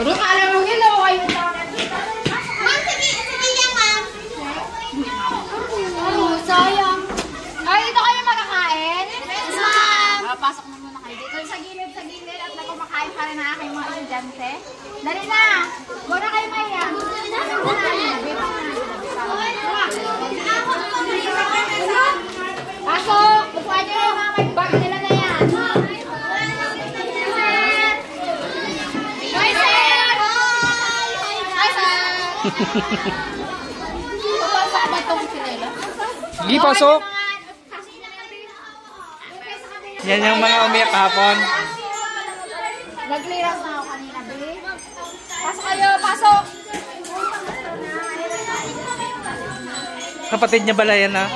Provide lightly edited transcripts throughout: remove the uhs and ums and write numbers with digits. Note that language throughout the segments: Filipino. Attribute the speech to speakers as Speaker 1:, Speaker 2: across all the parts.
Speaker 1: Pero kala mo yun, ako kayo
Speaker 2: Ma'am, sige yan, ma'am. Oh, sayang.
Speaker 1: Ay, dito kayo makakain?
Speaker 2: Yes, ma'am.
Speaker 1: Pasok na muna kayo dito. Sa gilid at na kumakain pa rin ang aking mga estudyante. Dali na! Huwag na kayo maya. Pasok! Upuan nyo yung mga bag nila na yan. Hi, sir! Hi, sir! Saan ba itong sinela?
Speaker 3: Sige, pasok. Yan yung mga umiyak kahapon.
Speaker 1: Nag-clearance na ako kanina, Bi. Pasok kayo, pasok!
Speaker 3: Kapatid niya bala yan, ha?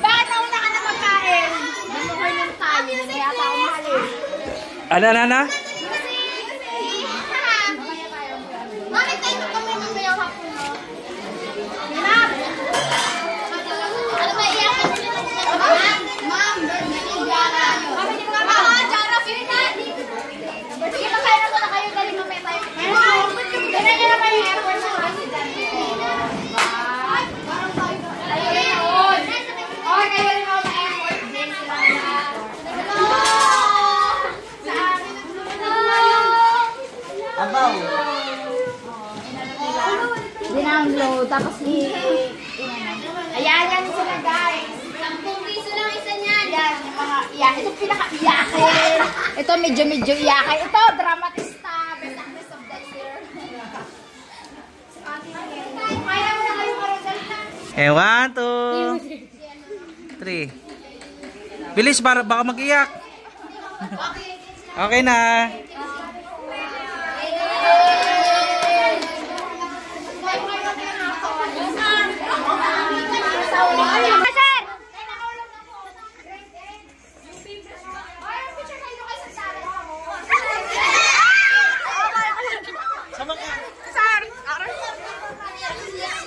Speaker 1: Bakit nauna ka na magkain? Namuhay ng tali, na yata ako mahalin.
Speaker 3: Ano?
Speaker 2: Bakit tayo kami mamayang hapon, no?
Speaker 1: Ma'am!
Speaker 2: Ano ba iyakan nyo? Ma'am,
Speaker 1: Kami din mga ma'am! Jara, sige, magkain na muna kayo, galing mamaya tayo. Ganyan nyo naman yung airport sa residente. Okay, kayo rin ako sa airport. Din sila lahat.
Speaker 3: Abaw.
Speaker 1: Dinownload, tapos ayan, yan sila guys.
Speaker 2: 10 piso lang isa niyan.
Speaker 1: Yan, yung mga iyak. Ito pinaka-iyakin. Ito medyo iyakin. Ito, dramatista. Best actress of the year. Kaya mo na kayo karagal na.
Speaker 3: 1, 2, 3. Bilis, baka mag-iyak. Okay na.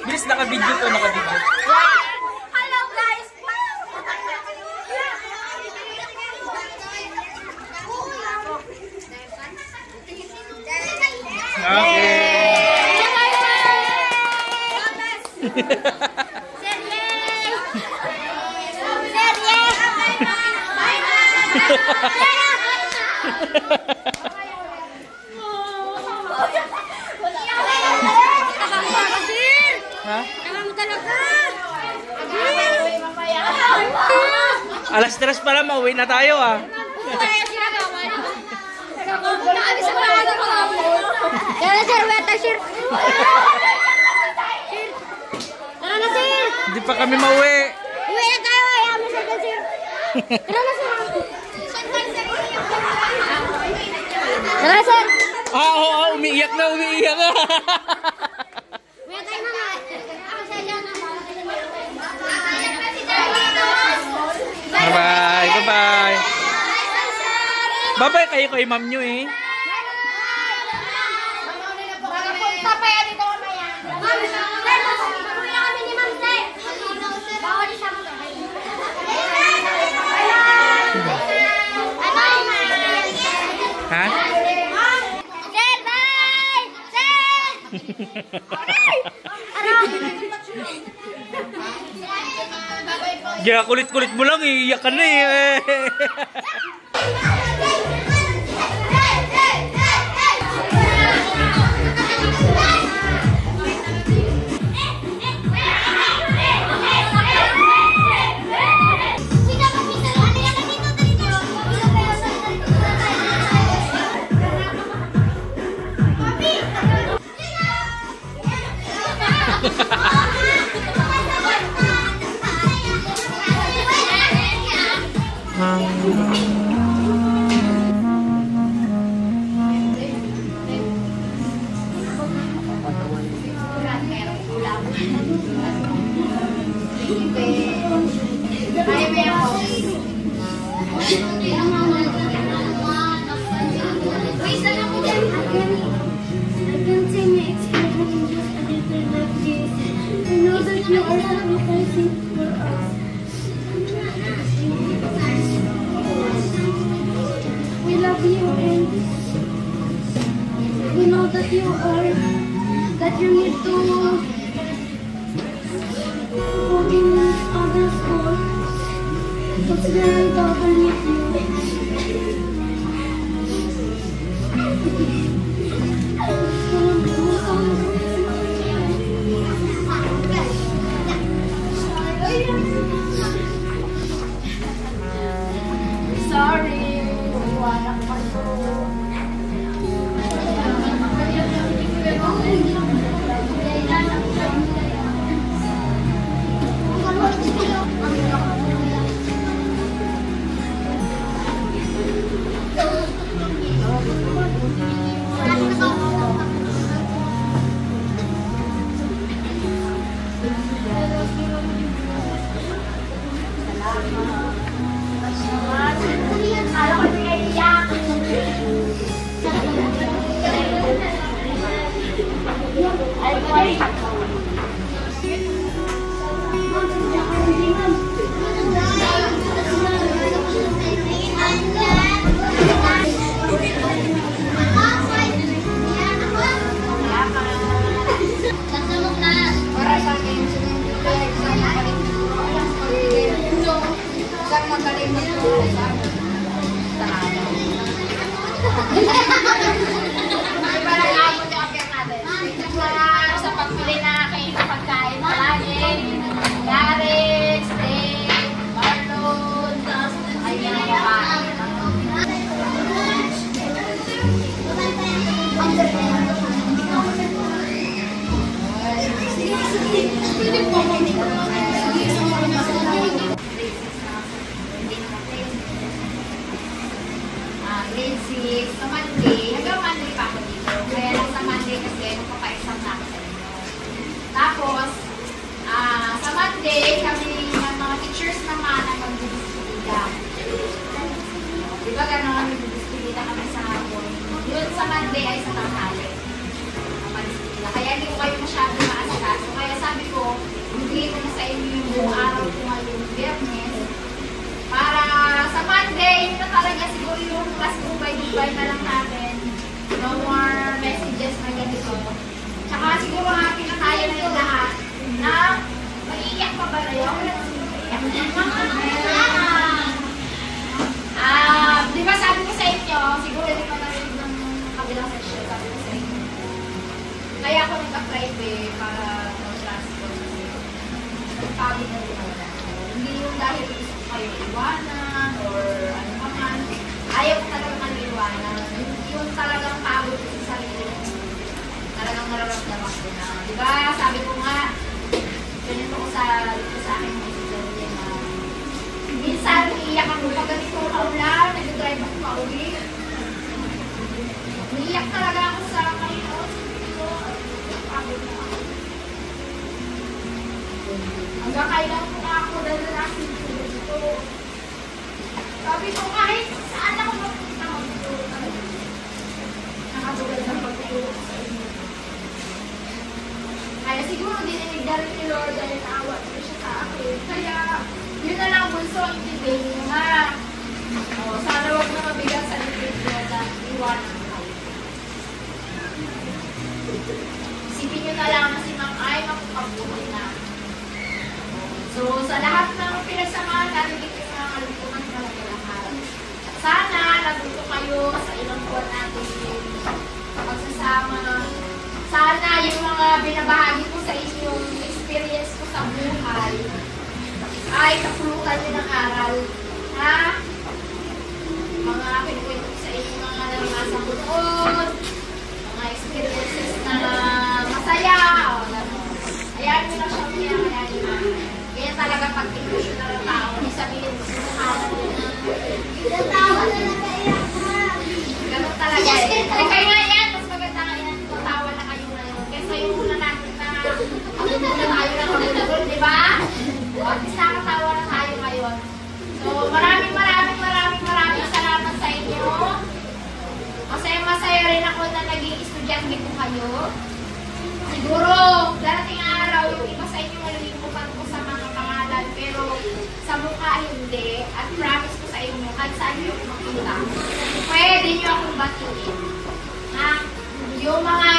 Speaker 3: Bilis, naka-video to, naka-video.
Speaker 1: Hello guys!
Speaker 3: Ha?
Speaker 2: talaga.
Speaker 3: Alas 3 pa lang, mauwi na tayo, ah.
Speaker 2: Tara sir, weta sir. Tara na sir.
Speaker 3: Hindi pa kami mauwi.
Speaker 2: Uwi na tayo, ayaw mo sir. Tara na sir. Tara sir.
Speaker 3: Oo, umiiyak na.
Speaker 2: Uwi na tayo mama. Ako sa iyo na.
Speaker 3: Bye-bye. Bye-bye. Bye-bye kayo kay ma'am nyo, eh.
Speaker 1: Punta pa yan dito mamaya.
Speaker 2: Ma'am, sir, pasabi kami ni ma'am sir. Bawal isa mo.
Speaker 3: Ha?
Speaker 2: Sir, bye! Sir!
Speaker 3: Yeah, kulit-kulit mo lang, iiyak ka na, eh.
Speaker 2: with you or that you need to go in other school. It's very trouble with you.
Speaker 1: Sorry. Iwanan ko to. Alam ko niya iyak. Ay, para sa akin, isang magaling magturo sa tahanan. Ay, parang abot yung apir natin. Sa pagpili na kayo ng pagkain palagi. Yaris, steak, marlon, ay yan ang makain. Grade 6, sa Monday, hanggang Monday pa ako dito. Kaya lang sa Monday kasi magpapa-exam na ako sa inyo. Tapos, sa Monday, kami ng mga teachers naman ang mag-distribita. Diba gano'n kami mag-distribita kami sa hapon? Yun sa Monday ay sa tanghali. Kaya hindi ko kayo masyado maasikaso. Kaya sabi ko, hindi ko na sa inyo yung buong araw ko ngayong Biyernes. Para sa Monday, na talaga siguro yung class Dubai na lang natin. No more messages na ganito. Tsaka siguro nga pinakaya na yung lahat na maiiyak pa ba na yun? Di ba sabi ko sa inyo, siguro hindi pa narinig ng kabilang session, sabi ko sa inyo. Kaya ako nagka-private para no-class ko. Nagpagod na rin ako. Hindi yung dahil gusto kayo iwanan or ano pa man. Ayaw ko talagang maniwanan. Yung talagang pagod ko sa sarili. Talagang nararamdaman ko na. Diba? Sabi ko nga, ganito ko sa akin mga istorya na minsan iiyak ako pag ganito ka ulan, nag-drive ako pa uwi. Iiyak talaga ako sa Panginoon. Pagod na ako. Hanggang kailan ko nga ako dalalasin dito. Sabi ko kahit saan ako magpunta magtuturo talaga. Nakatulad ng pagtuturo sa inyo. Kaya siguro dininig na rin ni Lord dahil naawa ko siya sa akin. Kaya yun na lang bunso, intindihin nyo nga. Sana huwag na mabigat sa lipid nyo na iwanan kayo. Isipin nyo na lang na si Ma'am ay makupabuhay na. So, sa lahat ng pinagsamahan natin dito sa mga kalungkutan talaga lahat. Sana nagusto kayo sa ilang buwan natin pagsasama. Sana yung mga binabahagi ko sa inyong experience ko sa buhay ay kapulutan nyo ng aral. Ha? Mga pinukwento ko sa inyong mga naranasan ko noon, mga experiences na masaya. Ayan nyo na siya kaya kaya talaga pag inclusion na ng tao, sabihin mo, sumuhala nyo na.
Speaker 2: Natawa na nagaiyak ka.
Speaker 1: Ganun talaga eh. Okay nga yan, mas maganda nga yan, tatawa na kayo ngayon. Kesa yung una natin na ako muna tayo na kamulagol, di ba? O, at least nakatawa na tayo ngayon. So, maraming salamat sa inyo. Masaya rin ako na naging estudyante ko kayo. Siguro, darating araw, yung iba sa inyo malilimutan ko sa mga pangalan, pero sa mukha hindi. At promise ko sa inyo, kahit saan nyo makita, pwede nyo akong batiin. Ha? Yung mga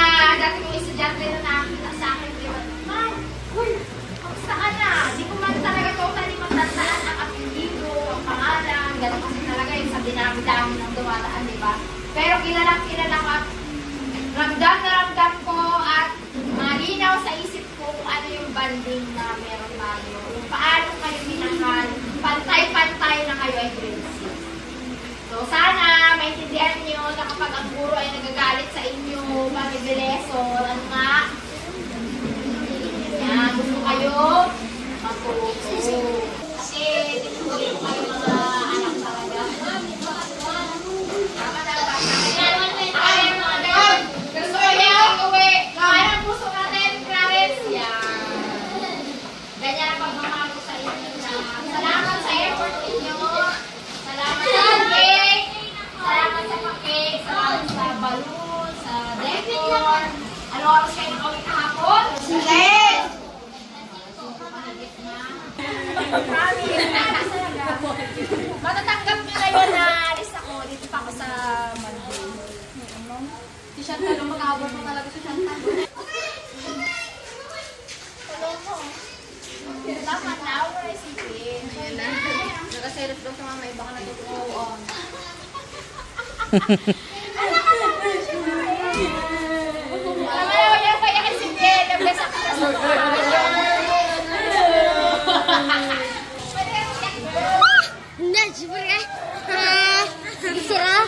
Speaker 1: dati kong estudyante na nakakita sa akin, di ba? Ma'am, uy, kamusta ka na? Di ko man talaga totally matandaan ang apelido, ang pangalan, gano'n kasi talaga yung sa dinami-dami ng dumadaan, di ba? Pero kilala ko at ramdam na ramdam ko at malinaw sa isip ko kung ano yung banding na meron tayo. Kung paano kayo minahal, pantay-pantay na kayo ay grade 6. So sana maintindihan nyo na kapag ang guro ay nagagalit sa inyo, magibileso, ano nga, yan, gusto kayo matuto. Kasi tinutuloy ko kayo mga anak talaga. Tama na ba? Ay, mga ganyan. Gusto ko yung uwi. Kaya ang puso natin, Clarence. Yan. Ganyan ang pagmamahal ko sa inyo. Salamat sa effort ninyo. Salamat sa cake. Salamat sa pa-cake. Salamat sa balloon, sa decor. Ano oras kayo nakawin kahapon? Sige! Matatanggap nyo na yun na alis ako. Dito pa ako sa Monday. Si Chantal, mag-aabot mo talaga si Chantal. Hello mo. Tama na, ako na isipin. Nakaserot daw sa mga may baka natutunan. Alam mo na, yan kaya isipin. Nabes ako sa
Speaker 2: Hindi, siyempre. Sira.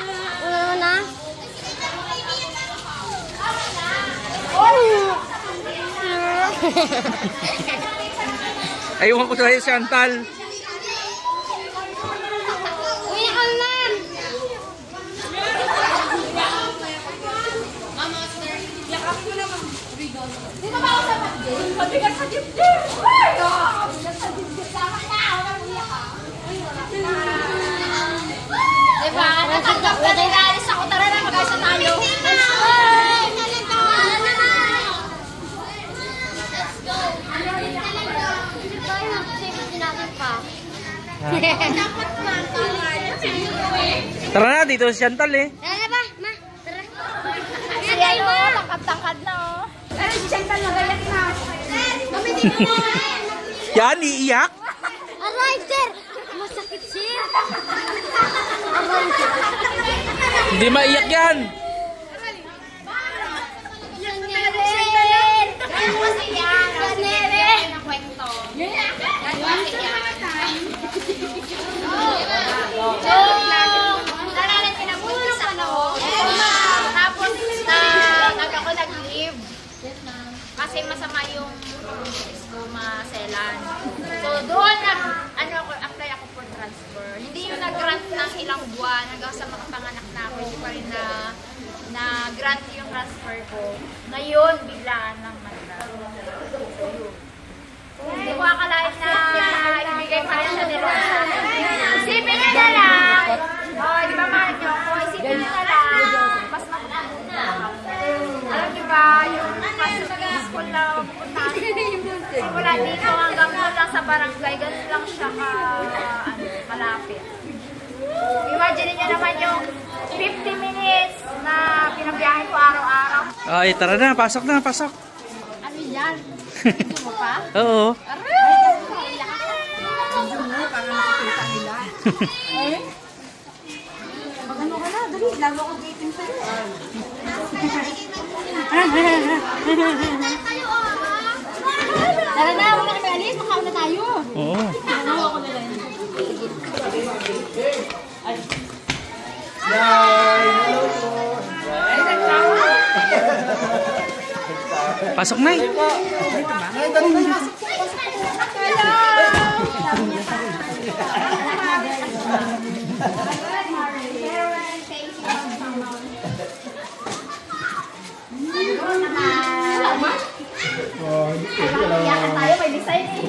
Speaker 2: Ano na?
Speaker 3: Ayuhan ko sa Chantal.
Speaker 2: Uy, alam!
Speaker 1: Dito ba ako sa Monday? Mabigat sa dibdib! Ay! Mabigat sa dibdib. Tama na! Wala mo iyak ka. Diba? Natanggap ka na inalis ako. Tara na, mag-ayos na tayo.
Speaker 3: Tara na, dito si Chantal eh.
Speaker 2: Tara ba, ma? Tara.
Speaker 1: Si ano, tangkad-tangkad na oh. Pero si Chantal nagayak na. Mami, di mo
Speaker 3: Yan, iiyak.
Speaker 2: Aray, sir! Masakit, sir!
Speaker 3: Hindi maiyak yan.
Speaker 1: Ganyan kasi yan. Ganyan ang kwento. Ganyan kasi yan. So, nalalan pinabuntis ako. Tapos, ako nag-leave. Kasi masama yung ko maselan. So, doon apply ako for transfer. Hindi yung nag-grant ng ilang buwan hanggang sa makapanganak na ako. Hindi pa rin na-grant yung transfer ko. Ngayon, biglaan lang mag-grant. Hindi ko akalain na ibigay pa rin siya nila. Isipin nyo na lang. Oh, di ba mahal nyo ako? Isipin nyo na lang. Mas makapagpunta. Alam nyo ba, yung school na pupuntahan ko. Simula dito hanggang doon lang sa barangay. Ganun lang siya malapit. Imagine nyo naman yung 50 minutes na pinabiyahin ko araw-araw.
Speaker 3: Ay, tara na, pasok na, pasok.
Speaker 1: Ano yan? Video mo pa?
Speaker 3: Oo.
Speaker 1: Magano ka na, dali. Lalo ko dating sa'yo. Tara na, wala kami alis. Makaon na tayo.
Speaker 3: Oo.
Speaker 1: Ako na rin.
Speaker 3: Pasok na eh.
Speaker 1: Iyakan tayo, may design eh.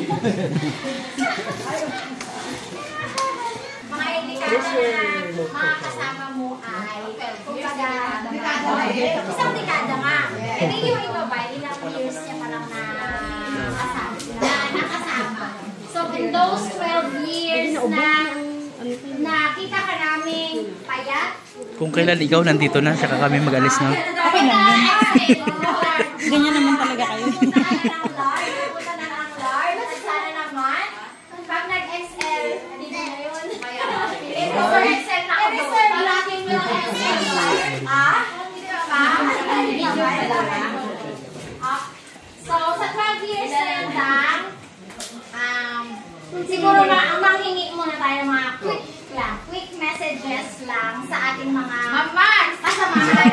Speaker 1: Mga mga kasama mo ay kumbaga, isang dekada nga. Hindi yung iba ba, ilang years niya palang nakasama. So, in those 12 years na nakita ka namin payat,
Speaker 3: Kung kailan ikaw nandito na, saka kami mag-alis na.
Speaker 4: Okay lang yun. Ganyan naman talaga kayo.
Speaker 1: Punta na ng large. At sana naman, pag nag-XL, hindi na yun. Kaya, XL na ako. Malaking mo ng XL. Ah? Hindi ba? So, sa 12 years na yan lang, siguro na ang manghingi muna tayo mga quick messages lang sa ating mga kasamahan.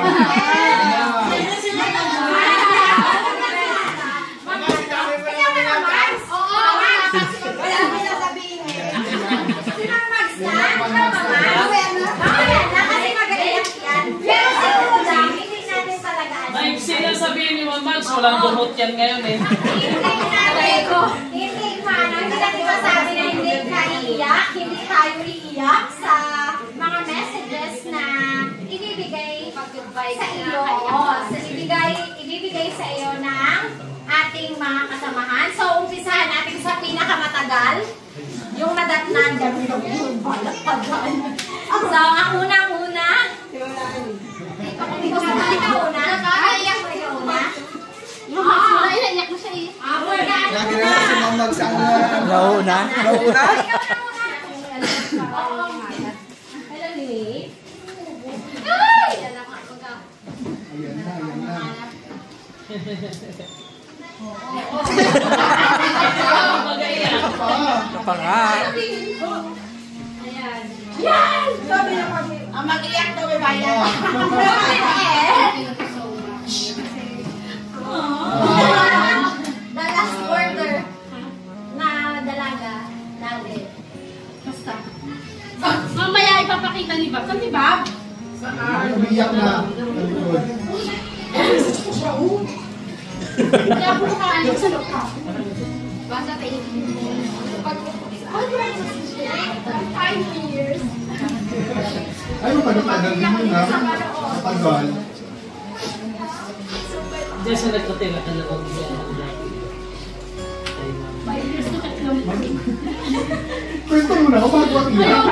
Speaker 5: Sabihin ni Ma'am Max, walang dumot yan ngayon eh.
Speaker 1: Hindi natin masabi na hindi ka iiyak, hindi tayo iiyak sa mga messages na ibibigay sa iyo. Ibibigay sa iyo ng ating mga kasamahan. So, umpisahan natin sa pinakamatagal. Yung nadatnan, yung balat pa dyan. So, ang unang-una. Gusto mo ikaw una? Nakakaiyak mo ikaw una? Naiyak mo siya eh.
Speaker 6: Lagi na si Ma'am Mags ang
Speaker 3: Nauna?
Speaker 6: nauna.
Speaker 1: Hello, Lee. Ay!
Speaker 6: Ayan na.
Speaker 3: Kapanga.
Speaker 1: Yan! Sabi na kami. Ang mag-iyak daw may bayan. The last order na dalaga natin. Basta.
Speaker 4: Mamaya ipapakita ni Bob. Saan ni Bob?
Speaker 6: Umiyak na.
Speaker 4: Kaya bukaan sa loob.
Speaker 1: Basta tayo. 5 years.
Speaker 6: Ay, matagal din yun ha. Matagal.
Speaker 5: Diyan sa nagkatira ka na ako niya.
Speaker 4: 5 years na tatlong.
Speaker 6: Kwento mo na ako, bago at iyak.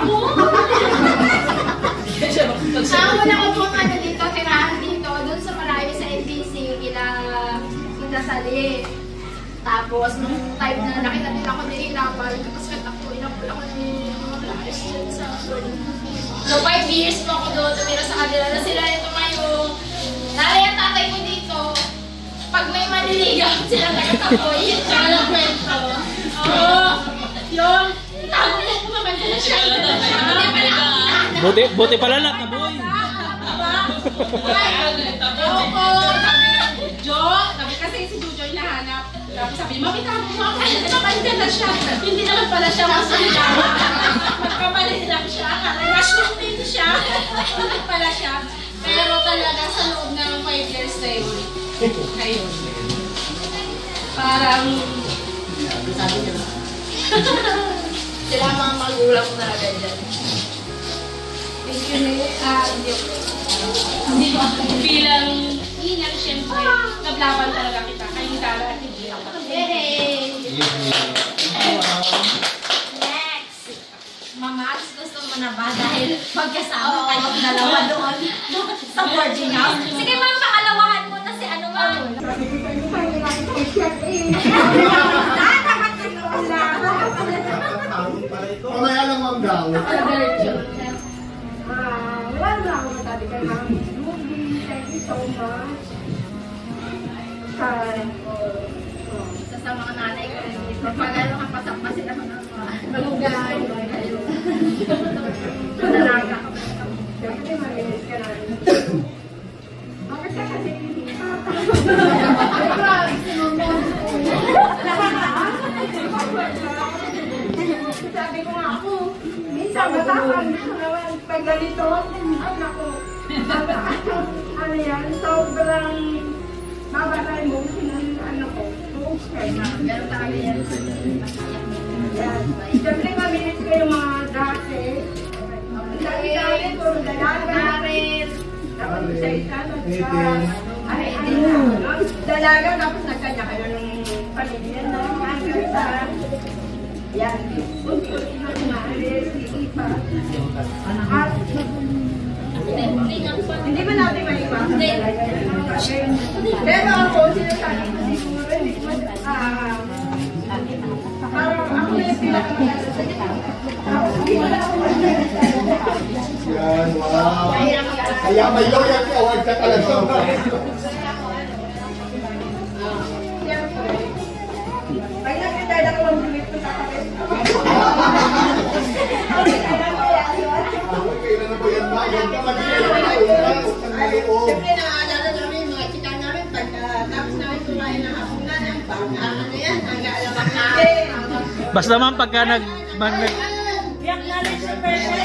Speaker 1: Ang una ko pong ano dito, tirahan dito, dun sa malayo sa NBC, kita sali. Tapos, nung time na nakita nila ako nahihirapan, tapos inapul ako ng mga lakas dyan sa So, 5 years po ako doon, tumira sa kanila na sila yung tumayo. Nanay ang tatay ko dito, pag may maniligaw, sila nagkatapoy. Tsaka ng kwento. Oo. Yung, tago mo kumamanda na siya. Hindi pala ako.
Speaker 3: Buti pala lahat na boy.
Speaker 4: Sabi kasi si Jojo yung nahanap. Sabi, mamita mo, nakapanda na siya. Hindi naman pala siya masalita. Magkamalit lang siya. Rush ng din siya. Hindi pala siya. Pero talaga sa loob ng 5 years na yun. Ayun. Parang, sabi niya.
Speaker 1: Sila ang mga magulang ko talaga dyan.
Speaker 4: Thank you, hindi ko. Bilang inang, siyempre, naglaban talaga kita. Kaya dala at hindi ako.
Speaker 1: Next! Mamax, gusto mo na ba? Dahil magkasama kayong dalawa doon sa boarding house. Sige ma'am, pakalawahan mo na si ano ma'am.
Speaker 6: Mamaya lang Ma'am daw.
Speaker 7: Wala na ako matali kay Ma'am Ruby. Thank you so much.
Speaker 1: Sa mga nanay ko rin dito. Pag ano ka pasakpa sila mga malugay.
Speaker 7: Dalaga ka. Kasi malinis ka na rin. Bakit ka kasi hindi? Sabi ko nga ako, minsan matapang naman pag ganito, ay naku, ano yan, sobrang mabalay mo ng ano ko, okay na.
Speaker 1: Meron talaga yan.
Speaker 7: Yan. Siyempre mabilis ko yung mga dati. Ang dami-dami, puro dalaga. Tapos isa-isa, dalaga, tapos nagkanya kayo ng pamilya na hanggang sa yan. Unti-unti na umalis, iipa. At Hindi ba natin maiwasan talaga yung mga bagay? Pero ako, sinasabi ko siguro, parang ako na yung pinakakilala sa ito.
Speaker 6: Yan, wow. Kaya may loyalty award ka talaga.
Speaker 7: Siyempre, pag nakitala ko ang bumit ko sa kapit.
Speaker 6: Kailan na po yan ba? Yan ka mag-iayos.
Speaker 7: Siyempre, naaalala namin yung mga chika namin pagkatapos namin kumain ng hapunan ng ano yan, nag-aalabang namin.
Speaker 3: Basta naman pagka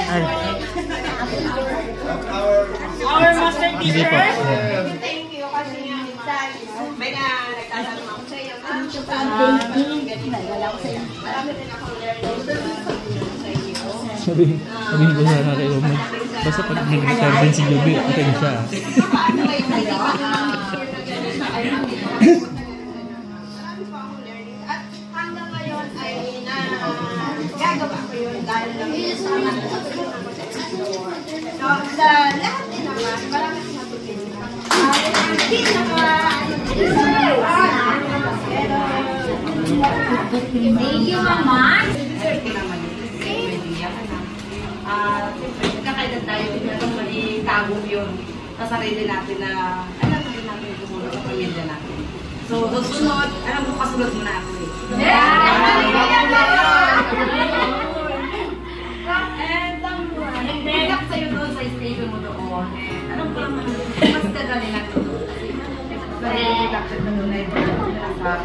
Speaker 3: Ay,
Speaker 4: Our master
Speaker 3: hindi
Speaker 4: teacher.
Speaker 3: po.
Speaker 7: Thank you kasi minsan may nagtatanong ako sa iyo. Marami rin ako learning sa iyo.
Speaker 3: Sabihin ko sana kay Mama. Basta pag nag-retire din si Joby, okay na siya.
Speaker 7: Marami pa akong learning. At hanggang ngayon ay gagawa ko yun dahil lang yun sa mga so, sa lahat din naman, marami akong matutunan. Hindi
Speaker 1: Thank you, Mama.
Speaker 4: Siyempre, nagkakaedad tayo, hindi natin maitago yun sa sarili natin na alam natin natin tumulong sa pamilya natin. So, susunod, alam mo, kasunod mo na ako eh. And, nag-react sa'yo doon sa station mo doon. And, alam ko naman, mas kagaling natin doon. Very reduction na doon na ito. Sa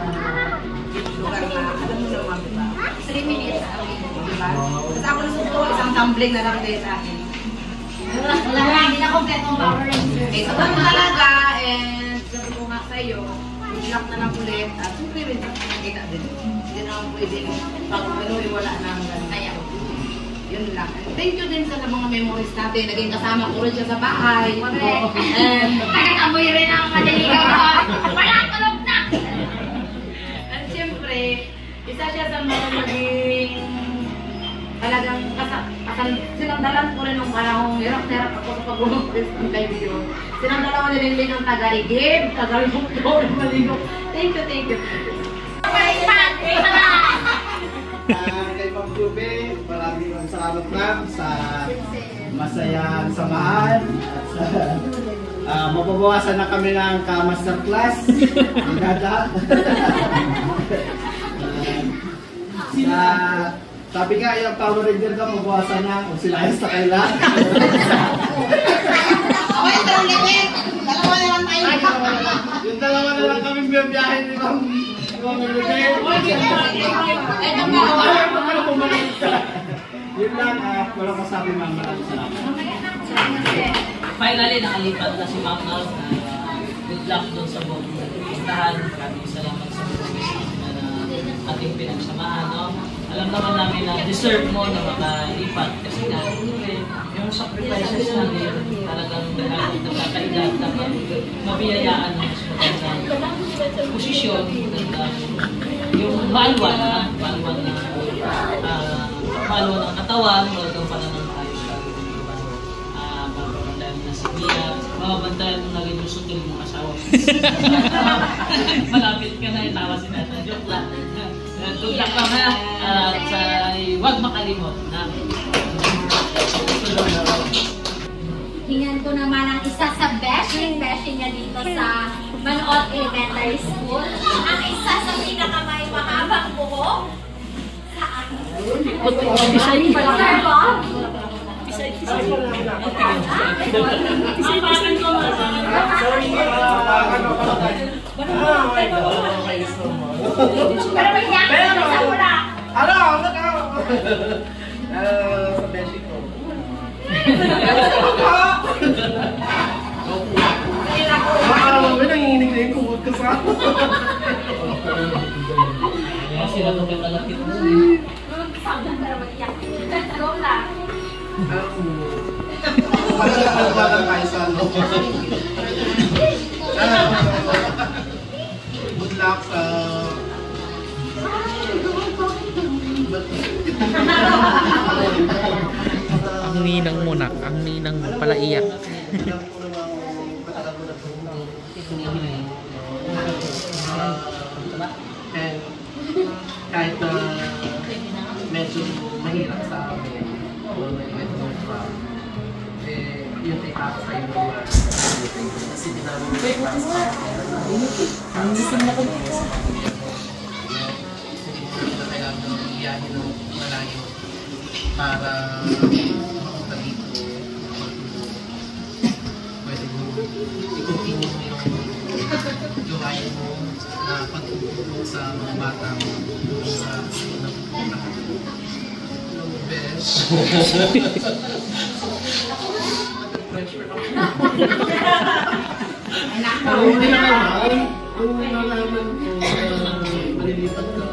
Speaker 4: lugar na, alam mo naman, diba? 3 minutes away, diba? Tapos ako nasuto, isang tumbling na lang din sa akin.
Speaker 1: Wala na, hindi na kompleto ang Power Ranger.
Speaker 4: Okay, so ganun talaga, and sabi ko nga sa'yo, lock na lang ulit, at siyempre, may nakikita din. Hindi naman pwedeng pag wala na hanggang kaya. Yun lang. And thank you din sa mga memories natin. Naging kasama ko rin siya sa bahay. And
Speaker 1: Nagkakamoy rin ang madaligaw. Wala, tulog na!
Speaker 4: At siyempre, isa siya sa mga naging talagang sinandalan ko rin ng panahong hirap-hirap ako sa pag-umpis ng kaibigan. Sinandalan ko rin din ng taga-igib, taga-lugtong, maligo. Thank you.
Speaker 8: Kay Ma'am Jube, maraming salamat ma'am sa masayang samahan at sa mababawasan na kami ng ka-master class. Nagada. Sabi nga, yung Power Ranger ka, mabawasan na kung sila ayos na kailan.
Speaker 7: Okay, trangipin. Dalawa na lang tayo.
Speaker 8: Yung dalawa na lang kami biyahe ni Ma'am Jube. Yun lang, walang masabi ma'am, maraming salamat.
Speaker 5: Finally, nakalipat na si Ma'am Nals na good luck doon sa buong listahan. Maraming salamat sa mga na ating pinagsamahan. No? Alam naman namin na deserve mo na makalipat kasi nga yung sacrifices natin talagang nakakaidad na mabiyayaan ng mas magandang posisyon, magandang yung maluwan ng katawan, magandang pananangayos ka. Mababantayan mo na si Mia, mababantayan mo na rin yung sundol mong asawa. Malapit ka na, tawa si Nata. Joke lang. Good luck lang ha. At huwag makalimot na.
Speaker 1: Hingan ko naman ang isa sa bashing niya dito sa Manood Elementary School. Ang isa sa pinakamay mahabang buhok. Sir Bob? Pero may yakit sa mula.
Speaker 8: Sa beshi ko. Baka naman nanginginig na yung kumot ko sa ako.
Speaker 5: Kaya sila nung kakalapit mo.
Speaker 1: Pero may yakit. Go lang.
Speaker 8: Pagkakalabagan tayo sa ano. Good luck sa...
Speaker 3: Ang ninang munak, ang ninang palaiyak.
Speaker 8: Alam ko naman
Speaker 9: hinihiling. And kahit na medyo mahirap sa amin, o medyo yung ipasa sa iyo naman. Kasi namin yung ipasa sa akin. Na kailangan ng iyahin ng malayo para mapunta dito. Pwede mo i-continue mo yung gawain mo na pagtutulong sa mga bata mo sa sinunang best. Pero hindi naman, kung nalaman ko malilipat ka,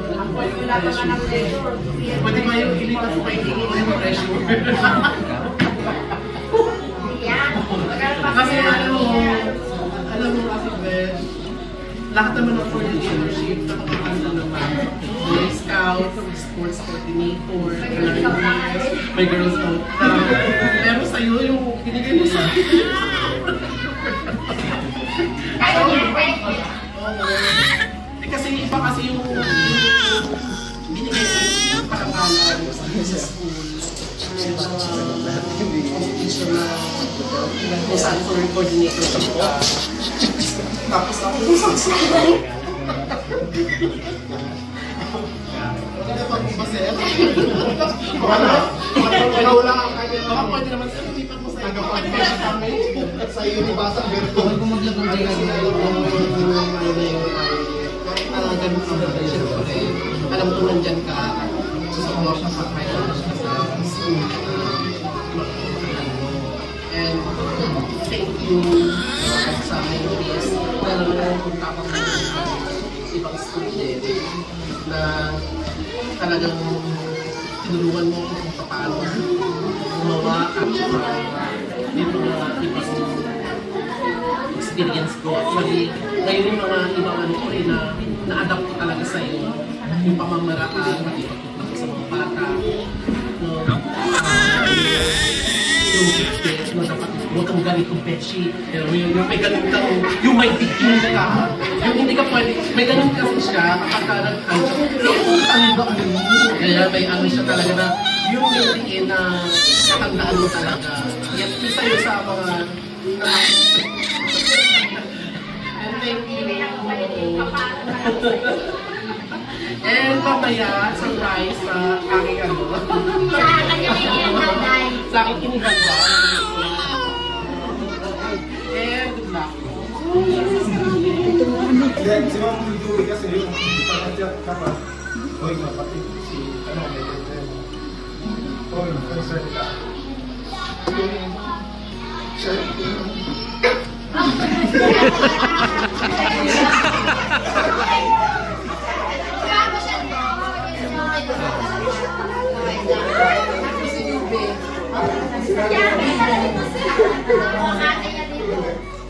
Speaker 9: pwede ba yung ilipat ko kayo yung pressure? Kasi alam mo kasi Ben, lahat naman ng coordinatorship, nakakakanda naman. Boy Scout, sports coordinator, may Girl Scout. Pero sa'yo yung binigay mo sa kasi iba kasi yung binigay sa yung parangalan sa school. Competition na kung saan coordinator ka. Tapos ako yung sasabi. Wala pang iba sa'yo. Wala. Ikaw lang ang kanya. Baka pwede naman sa'yo. Lipat mo sa'yo. Nagkapag-fashion kami. Sa iyo ni Basa Berto. Kung maglabang kayo sila kahit na ganun sa mga siyempre, alam ko nandyan ka. Gusto ko siyang pag-fashion siya sa school. And thank you sa amin PS na tapos ibang school din na talagang tinulungan mo kung paano gumawa at dito na ibang experience ko. Actually, ngayon yung mga ibang ano ko rin na na-adapt ko talaga sa iyo yung pamamaraan, matipagtutulong ko sa mga bata. Yung gift na dapat huwag kang ganitong bedsheet. Pero yung may ganun ka, yung may bigyan ka, yung hindi ka pwede, may ganun kasi siya, kapag ka nag-ano, kaya may ano siya talaga na, yung hindi na katandaan mo talaga. Yan, isa yun sa mga and thank you. And mamaya, surprise sa aking ano.
Speaker 2: Sa kanya kinihanday.
Speaker 9: Sa aking kinihanday. And good luck.
Speaker 6: Then, si Ma'am Julie kasi yung pagkakasya kapag oy, mapatid si ano, may concern. Oy, concern ka. Siya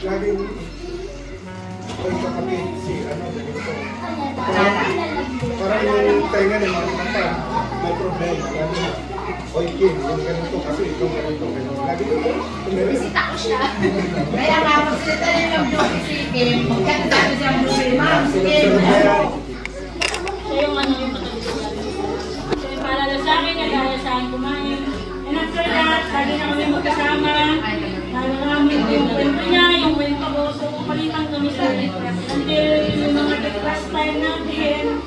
Speaker 6: laging oy, kami si ano, ganito. Parang yung tainga ni mga kanta, may problema. Oy, Kim, yung ganito kasi ikaw ganito. Lagi ko ito.
Speaker 1: Bisita ko siya. Kaya nga, magsalita rin ng beauty si Kim. Ganda ko siya ang beauty. Ma'am, Kim.
Speaker 4: So yung ano yung so yung paalala sa akin, nag-aaral sa akin kumain. And after that, lagi na kami magkasama. Lalo namin yung kwento niya, yung kwento ko. So palitan kami sa until yung mga class time natin.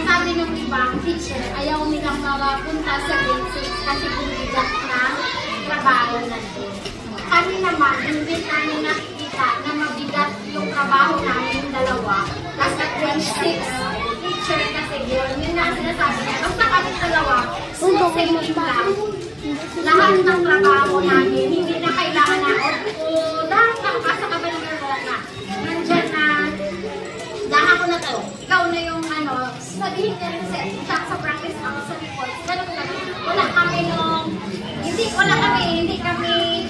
Speaker 2: Sabi ng ibang teacher, ayaw nilang makapunta sa basic kasi bumigat na trabaho natin. Kami naman, hindi namin nakikita na mabigat yung trabaho namin yung dalawa. Kasi grade 6 teacher kasi yun na ang sinasabi niya. Basta kami dalawa, same lang. Lahat ng trabaho namin, hindi na kailangan na, dahil nakakasa ka ba naman wala na. Nandyan na, dahil ako na to, ikaw na yung ano, sabihin ka rin sa practice ako sa report. Wala kami hindi kami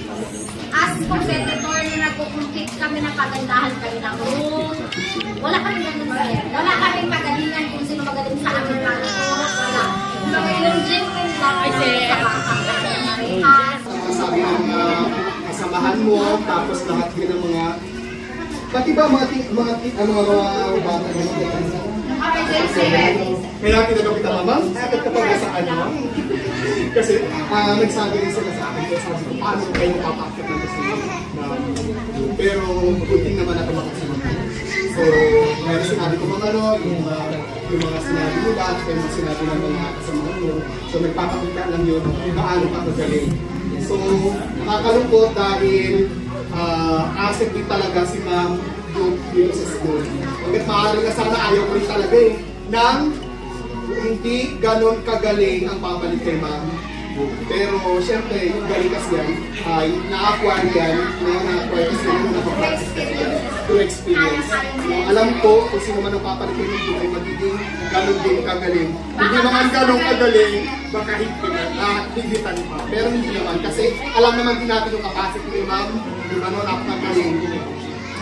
Speaker 2: as competitor na nagpo-compete kami ng kagandahan kami ng room. Wala kami ganun sa'yo. Wala kami pagalingan kung sino magaling sa amin na wala. So, yung genuine lang kasi
Speaker 6: sabi ang kasamahan mo, tapos lahat din ng mga Pati ba mga bata kaya tinanong kita, mama, sakit ka pa ba sa ano? Kasi nagsabi rin sila sa akin, kaya sabi ko, paano kayo mapapakit ng gusto nyo? Pero buti naman ako makasunod. So, kaya sinabi ko mga ano, yung mga sinabi nila, yung mga sinabi ng mga kasama mo. So, nagpapakita lang yun kung paano ka magaling. So, nakakalungkot dahil asset din talaga si Ma'am dito sa school. Hanggat maaari na sana ayaw ko rin talaga nang hindi ganon kagaling ang papalit kay Ma'am. Pero siyempre, yung galing kasi yan, ay na-acquire yan, na-acquire kasi yan, na-practice kasi yan, through experience. Alam ko kung sino man ang papalit kay Ma'am ay magiging ganon din kagaling. Hindi naman ganon kagaling, baka higpitan pa. Pero hindi naman, kasi alam naman din natin yung capacity ni Ma'am, yung ano, napakagaling.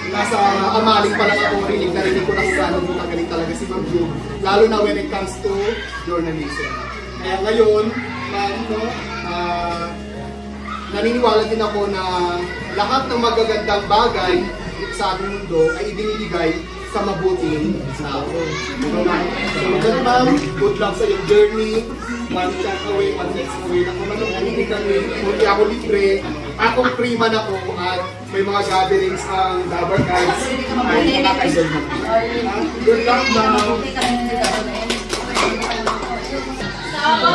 Speaker 6: Nasa amaling pa lang ako, narinig ko na kung gano'n yung magaling talaga si Ma'am Ju, lalo na when it comes to journalism. Kaya ngayon, naniniwala din ako na lahat ng magagandang bagay sa ating mundo ay ibinibigay sa mabuting tao. So, Ma'am, good luck sa iyong journey. One shot away, one next away. Hindi ako libre. Akong prima na ko at may mga gatherings ang Dabber Guys ay nakakaidol mo. Good luck, Ma'am.
Speaker 2: So,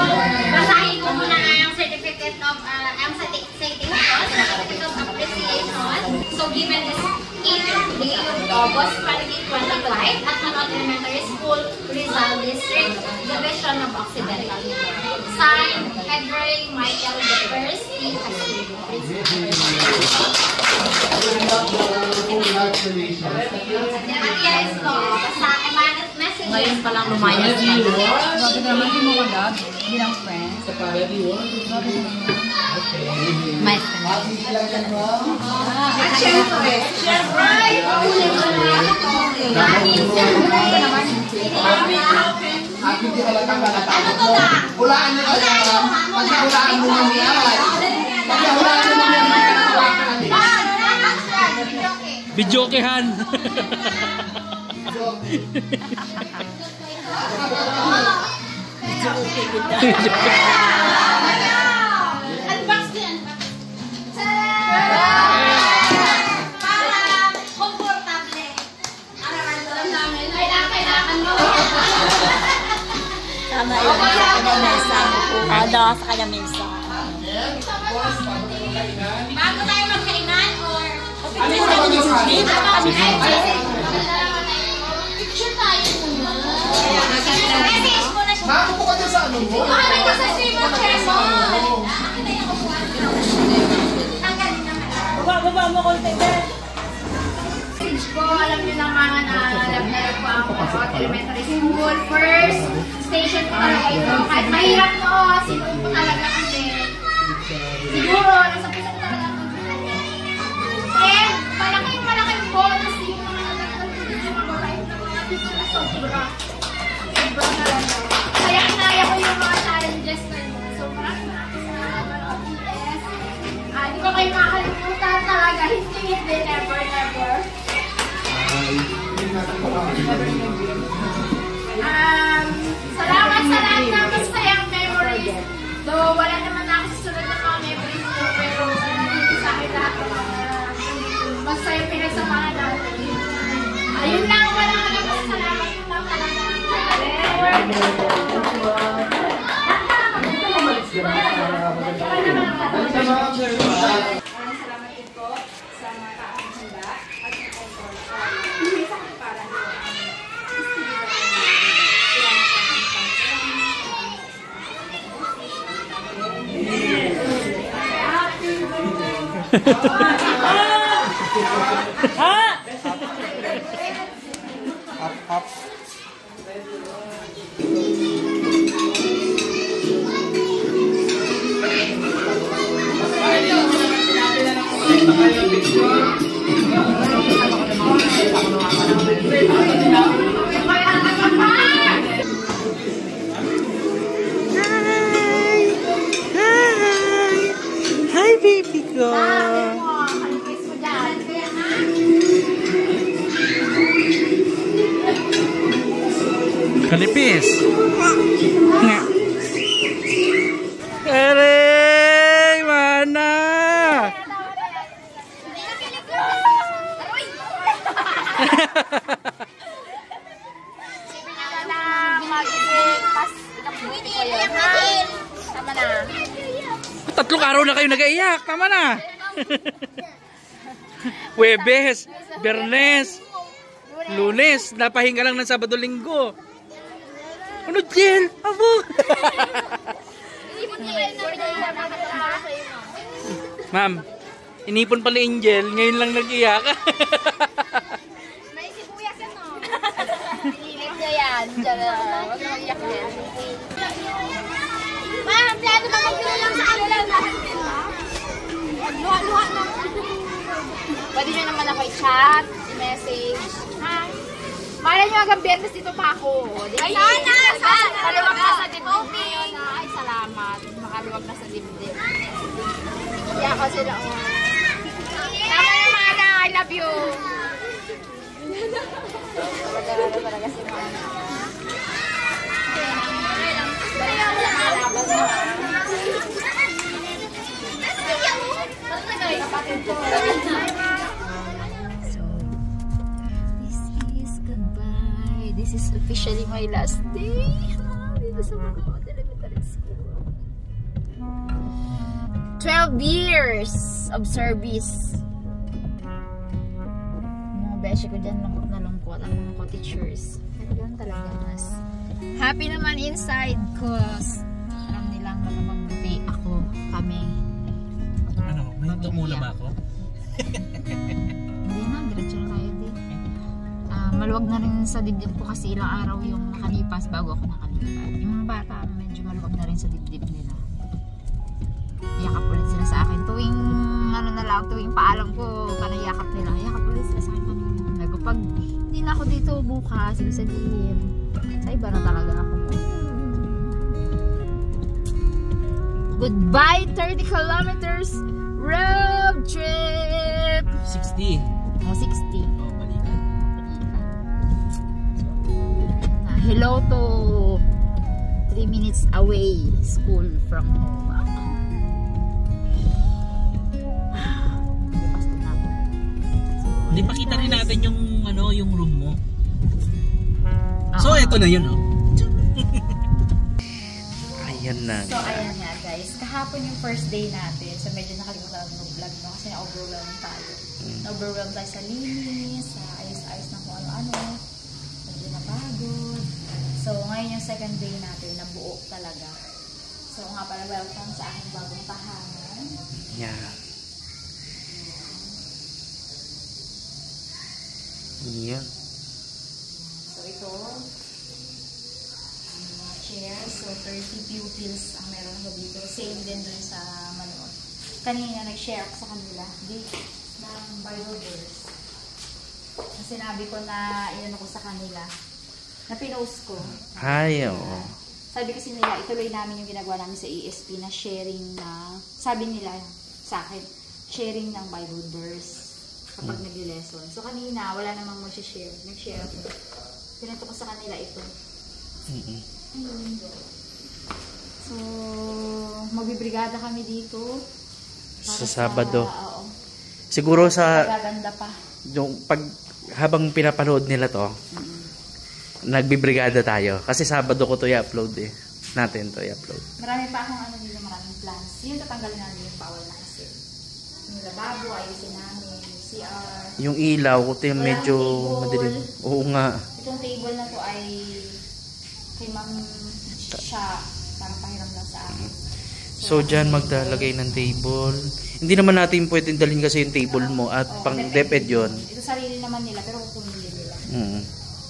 Speaker 2: basahin ko muna ang certificate of appreciation. So, given this 8th day of August 2025 at Manot Elementary School, Rizal District, Division of Occidental Mindoro. Signed, Henry Michael I. T. Castillo. At yes, ko, basta message.
Speaker 1: Ngayon pa lang lumayas ka. Sabi naman, hindi mo magag. Bilang friend.
Speaker 9: Sa parody,
Speaker 1: My friend.
Speaker 4: At syempre,
Speaker 8: Hindi talaga malatapos mo. Hulaan nyo na yan. Pagkahulaan mo naman yan. Pagkahulaan mo naman yan.
Speaker 3: Bidyokehan.
Speaker 2: Unbox din. Para komportable. Alam namin. Kailangan mo.
Speaker 1: Tama yun. Sa kanya mesa. Ano, sa kanya mesa.
Speaker 2: Bago tayo magkainan or... Picture tayo muna. Message mo na siya.
Speaker 8: Makakupo ka dyan sa ano mo?
Speaker 2: Ay, kasi si Mocher mo. Tanggalin naman.
Speaker 4: baba mo konti din.
Speaker 1: Message ko, alam nyo naman na alam na rin po ako at elementary school. First station ko talaga ito. Kahit mahirap to, sinun ko talaga kasi. Siguro, nasa puso ko talaga ito. And malaking bonus yung mga nagtatrabaho ng mga teacher na sobra. Sobra talaga. Kaya kinaya ko yung mga challenges na yun. So maraming salamat mga PS. Hindi ko kayo makakalimutan talaga. Hindi, never. Salamat sa lahat ng masayang memories. Though wala naman ako susunod ng mga memories ko, pero nandito sa akin lahat ng mga masayang pinagsamahan natin. Ayun lang, wala ka lang salamat ko lang talaga.
Speaker 4: Salamat din po sa mga taong handa at sa kontrol hindi sa para
Speaker 3: Hi, baby ko.
Speaker 1: Ano kiss mo dyan?
Speaker 3: Kanipis. Nga. Aray, mana.
Speaker 1: Sipin naman na magiging pas ikaputi ko yun, ha? Tama na.
Speaker 3: 3 araw na kayo nag-iyak. Tama na. Huwebes, Bernes, Lunes, napahinga lang ng Sabado Linggo. Ano, Jill? Abo. Ma'am, inipon pala Angel, ngayon lang nag-iyak.
Speaker 1: May sibuyas yan, no? Pinilit niya yan. Diyan na. Huwag na mag-iyak yan.
Speaker 2: Ma'am, plano ba maglulang sa ano lang lahat din, ha? Luha-luha na.
Speaker 1: Pwede nyo naman ako i-chat, i-message. Ha? Malay nyo hanggang Biyernes dito pa ako.
Speaker 2: Ay, sana!
Speaker 1: Maluwag na sa dibdib. Ay, salamat. Makaluwag na sa dibdib. Kaya ako sila. Tama na, Mana. I love you. Talaga si Mana. So, this is goodbye. This is officially my last day. Dito sa Manood Elementary School. 12 years of service. Mga beshi ko dyan lungkot na lungkot ang mga co-teachers. Talaga mas happy naman inside cause alam nilang magmabuti ako, kami.
Speaker 3: Ano, may tumula ba ako?
Speaker 1: Hindi na, diretso na tayo din. Maluwag na rin sa dibdib ko kasi ilang araw yung nakalipas bago ako nakalipat. Yung mga bata medyo maluwag na rin sa dibdib nila. Yakap ulit sila sa akin tuwing ano na lang, tuwing paalam ko panayakap nila, yakap ulit sila sa akin kanina. Pag hindi na ako dito bukas, ibig sabihin sa iba na talaga ako. Goodbye 30 kilometers road trip.
Speaker 3: 60.
Speaker 1: Oh, 60.
Speaker 3: Oh, balikan.
Speaker 1: Hello to 3 minutes away school from home.
Speaker 3: Hindi pakita rin natin yung ano, yung room mo. So eto na yun, oh. Ayan na.
Speaker 1: So ayan nga guys, kahapon yung first day natin. So medyo nakalimutan ng vlog no kasi na-overwhelm tayo. Na-overwhelm tayo sa linis, sa ayos-ayos na kung ano-ano. Medyo napagod. So ngayon yung second day natin, nabuo talaga. So nga pala, welcome sa aking bagong tahanan.
Speaker 3: Yeah. Yan.
Speaker 1: So ito, chair. So 30 pupils ang meron ko dito. Same din dun sa Manood. Kanina nag-share ako sa kanila ng Bible verse. Sinabi ko na inano ko sa kanila na pinost ko.
Speaker 3: Ay, oo.
Speaker 1: Sabi kasi nila, ituloy namin yung ginagawa namin sa ESP na sharing na, sabi nila sa akin, sharing ng Bible verse kapag nag-lesson. So kanina, wala namang mag-share. Nag-share ako. Pinanto ko sa kanila ito. Ayun. So, magbibrigada kami dito.
Speaker 3: Sa Sabado.
Speaker 1: Oo.
Speaker 3: Siguro sa
Speaker 1: Magaganda pa.
Speaker 3: yung habang pinapanood nila to, nagbibrigada tayo. Kasi Sabado ko to i-upload eh. Natin to i-upload.
Speaker 1: Marami pa akong ano dito, maraming plans. Yun, tatanggalin namin yung bawal na kasi. Yung lababo, ayusin namin. Yung CR.
Speaker 3: Yung ilaw, kuto yung medyo madilim. Oo nga.
Speaker 1: Itong table na to ay kay Ma'am siya, parang pahiram lang sa akin.
Speaker 3: So, dyan maglalagay ng table. Hindi naman natin pwedeng dalhin kasi yung table mo at pang DepEd yun.
Speaker 1: Ito sarili naman nila, pero kukunin nila.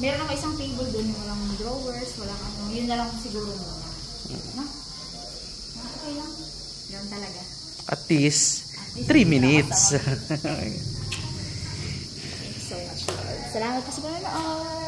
Speaker 1: Meron ako isang table doon, walang drawers, walang ano. Yun na lang siguro muna. No? Okay lang. Yun talaga.
Speaker 3: At least 3 minutes.
Speaker 1: Thank you so much, Lord. Salamat po sa panonood.